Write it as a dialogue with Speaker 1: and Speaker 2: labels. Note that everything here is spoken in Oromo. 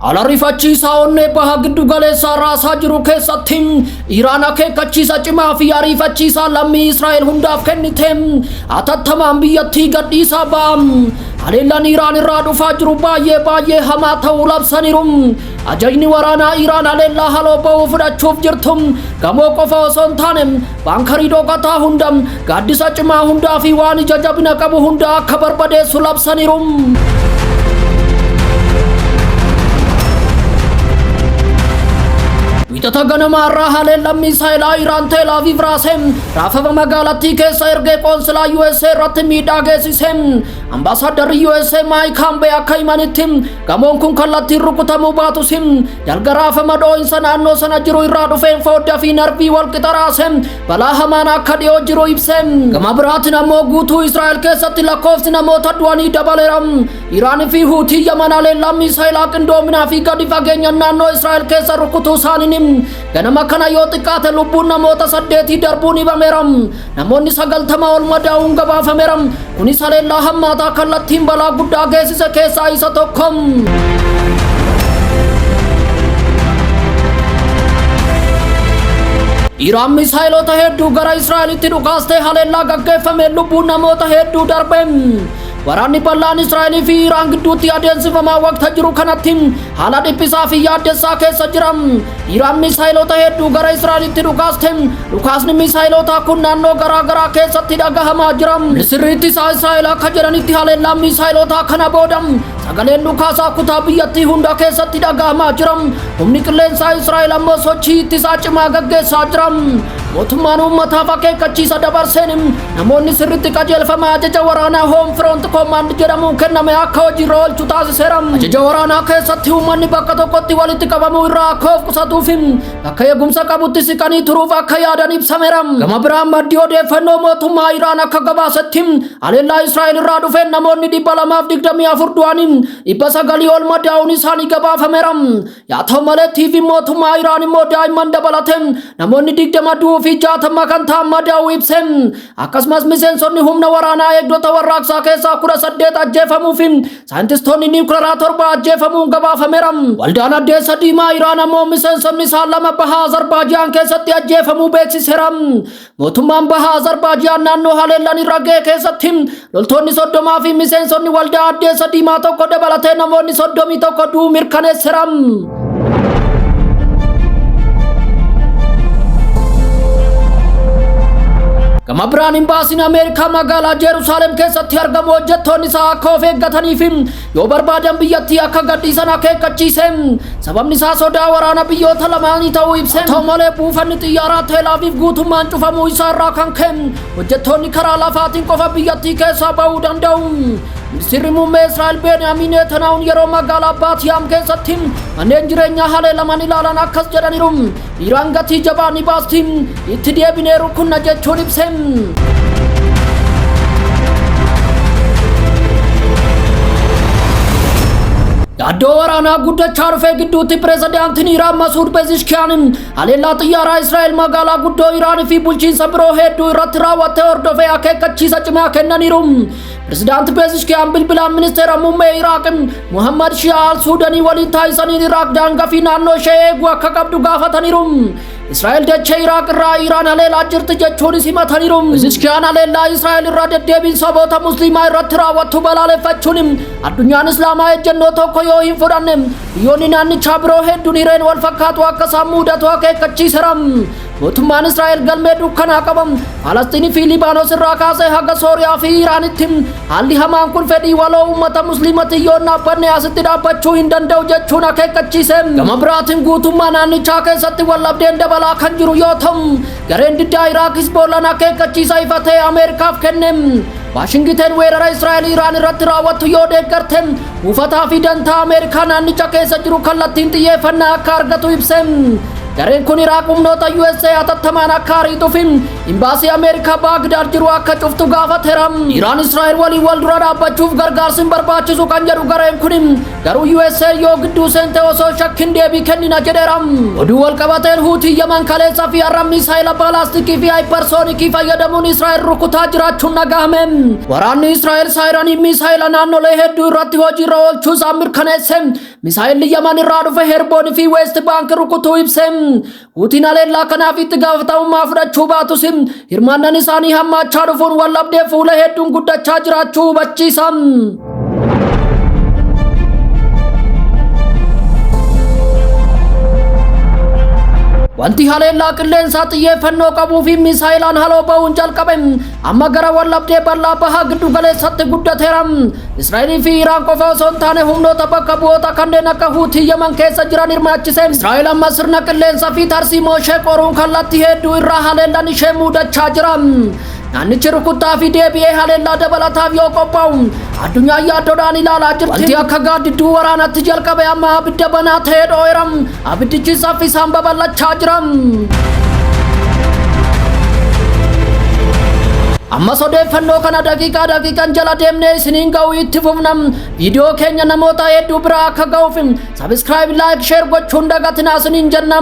Speaker 1: Ala rifachiisaa onnee baha giddu galeessaa raasaa jiru keessatti Iiraan akeekkachiisa cimaa fi ariifachiisaa lammii Israa'el hundaaf kennite. Hatatamaan biyyattii gadhiisaa ba'a. Haleellaan Iiraan irraa dhufaa jiru baay'ee hamaa ta'uu labsaniiru. Ajajni waraanaa Iiraan haleellaa haloo ba'uu fudhachuuf jirtu. Gamoo qofa osoo hin taane baankarii dhooqataa hunda, gaaddisa cimaa hundaa fi waan ija jabina qabu hunda akka barbadeessu labsaniiru. Wixata ganama irraa haleellaan Israa'el Iiraan Teel Aviv raasee raafama magaalattii keessa ergee qoonsilaa USA irratti miidhaa geessise. Ambaasaaddarri USA Maayik Hambee akka himanitti gamoon kun kallattiin rukutamuu baatus dalga raafama dhoo'insa naannoo sana jiru irraa dhufeen fooddaa fi narbii walqixa raase balaa hamaan akka dhiyoo jiru ibse. Gama biraatiin ammoo guutuu Israa'el keessatti lakkoofsi namoota du'anii dabaleera. Iiraanii fi huutiin Yaman haleellaan Israa'el qindoominaa fi gadi fageenya naannoo Israa'el keessa rukutuu isaanii ganama kana yoo xiqqaate lubbuun namoota 8 darbuun himameera. Namoonni 90 ol madaa'uun gabaafameera. Kunis haleellaa hammaataa kallattiin balaa guddaa geessise keessaa isa tokko. Iiraan misaa'ilota hedduu gara Israa'elitti dhukaastee haleellaa gaggeeffameen lubbuun namoota hedduu darbe. Waraanni bal'aan Israa'elii fi Iiraan gidduutti adeemsifamaa waqtii jiru kanatti haala dhiphisaa fi yaaddessaa keessa jira. Iiraan misaa'ilota hedduu gara Israa'elitti dhukaaste. Dhukaasni misaa'ilotaa kun naannoo garaa keessatti dhagahamaa jira. Ministeerri Israa'el akka jedhanitti haleellaan misaa'ilotaa kana booda sagaleen dhukaasaa kutaa biyyattii hunda keessatti dhagahamaa jira. Humni qilleensaa Israa'el ammoo sochii ittisaa cimaa gaggeessaa jira. Mootummaan uummataaf akeekkachiisa dabarseen namoonni sirriitti qajeelfama ajaja waraanaa Home Front Command jedhamuun kenname akka hojiirra oolchu taasiseera. Ajaja waraanaa keessatti uummanni bakka tokkotti walitti qabamuu irraa akka of qusatuuf akka eegumsa qabutti siqanii turuuf akka yaadan ibsameera. Gama biraan maddii odeeffannoo mootummaa Iiraan akka gabaasetti haleellaa Israa'el irraa dhufeen namoonni 224 du'anii 900 ol madaa'uun isaanii gabaafameera. Yaa ta'u malee TV mootummaa Iiraan immoo daa'imman dabalatee namoonni 20 fi 60 kan ta'an madaa'uu ibse. Akkasumas miseensonni humna waraanaa eegdota warraaqsaa keessaa 18 ajjeefamuu fi saayintistoonni niwukileeraa 7 ajjeefamuun gabaafameera. Waldaan addeessa diimaa Iiraan ammoo miseensonni isaa 2 baha Azerbaajaan keessatti ajjeefamuu beeksiseera. Mootummaan baha Azerbaajaan naannoo haleellaan irra ga'e keessatti loltoonni 30 fi miseensonni waldaa addeessa diimaa tokko dabalatee namoonni 31 du'uu mirkaneesseera. Gama biraan imbaasiin Ameerikaa magaalaa Jerusalem keessatti argamu hojjettoonni isaa akka of eeggataniif yoo barbaadan biyyattii akka gadhiisan akeekkachiise. Sababni isaa sodaa waraana biyyoota lamaanii ta'uu ibse. Ta'u malee buufanni xiyyaaraa Teel Aviv guutummaan cufamuu isaa irraa kan ka'e hojjettoonni karaa lafaatiin qofa biyyattii keessaa ba'uu danda'u. Ministeerri muummee Israa'el Benyamin Netanyahuun yeroo magaalaa Baatiyaam keessatti manneen jireenyaa haleelaman ilaalan akkas jedhaniiru. Iiraan gatii jabaa ni baasti, itti deebinee rukunna jechuun ibse. Yaaddoo waraanaa guddachaa dhufe gidduutti pirezidaantiin Iiraan Masuud Pezeshkiyan haleellaa xiyyaaraa Israa'el magaalaa guddoo Iiraanii fi bulchiinsa biroo hedduu irratti raawwattee hordofee akeekkachiisa cimaa kennaniiru. Pirezidaanti Pezeshkiyan bilbilaan ministeera muummee Iraaq Muhammad Shia al-Suudanii waliin taasisaniin Iraaq daangaa fi naannoo ishee eeguu akka qabdu gaafataniiru. Israa'el dachee Iraaq irraa Iiraan haleelaa jirti jechuunis himataniiru. Pezeshkiyan haleellaa Israa'el irraa deddeebiin saboota musliimaa irratti raawwattu balaaleffachuun addunyaan islaamaa ejjennoo tokko yoo hin fudhanne biyyoonni naannichaa biroo hedduun hireen wal fakkaatu akka isaan mudatu akeekkachiiseera. Mootummaan Israa'el galmee dukkanaa qaban Falastiin fi Libaanos irraa kaasee haga Sooriyaa fi Iiraanitti haalli hamaan kun fedhii waloo uummata musliimatii yoo dhaabbanne asitti dhaabbachuu hin danda'u jechuun akeekkachiise. Gama biraatiin guutummaa naannichaa keessatti wallabdeen dabalaa kan jiru yoo ta'u gareen diddaa Iraaqis boollan akeekkachiisa ifa ta'e Ameerikaaf kenne. Washington weerara Israa'el Iiraan irratti raawwattu yoo deeggarte buufataa fi dantaa Ameerikaa naannicha keessa jiru kallattiin xiyyeeffannaa akka argatu ibse. Gareen kun Iraaq humnoota USA Hatatamaan akka ariituuf imbaasii Ameerikaa Baagdaad jiru akka cuftu gaafateera. Iiraan Israa'el walii wal dura dhaabbachuuf gargaarsi barbaachisu kan jedhu gareen kun garuu USA yoo gidduu seente osoo shakkiin deebii kennina jedheera. Oduu wal qabateen huutii Yaman kaleessa fi har'a misaayila baalaastikii fi haayiparsoonikii fayyadamuun Israa'el rukutaa jiraachuun dhagahame. Waraanni Israa'el Iiraanii misaayila naannolee hedduu irratti hojiirra oolchuu isaa mirkaneesse. Misaayilli Yaman irraa dhufe Herboon fi West Bank rukutuu ibse. Huutiin haleellaa kanaaf itti gaafatamummaa fudhachuu baatus hirmaannaan isaanii hammaachaa dhufuun wallabdee fuula hedduun guddachaa jiraachuu hubachiisa. Wanti haleellaa qilleensaa xiyyeeffannoo qabuu fi misaayilaan haloo ba'uun jalqabe amma gara wallabdee bal'aa bahaa giddu galeessatti guddateera. Israa'elii fi Iiraan qofa osoo hin taane humnoota bakka bu'oota kanneen akka Huutii Yaman keessa jiran hirmaachise. Israa'el amma sirna qilleensaa fi tarsiimoo ishee qoruun kallattii hedduu irraa haleellaan ishee muudachaa jira. Naannichi rukuttaa fi deebi'ee haleellaa dabalataaf yoo qophaa'u addunyaa yaaddoodhaan ilaalaa jirti. Wanti akka gaaddidduu waraanatti jalqabe amma abidda banaa ta'ee dhoo'eera. Abiddichi saffisaan babal'achaa jira. Amma odeeffannoo kana daqiiqaan jala deemnee isiniin ga'uu itti fufna. Viidiyoo keenya namoota hedduu biraa akka ga'uuf sabiskiraayib, laayik, sheer gochuun dagatinaa isiniin jenna.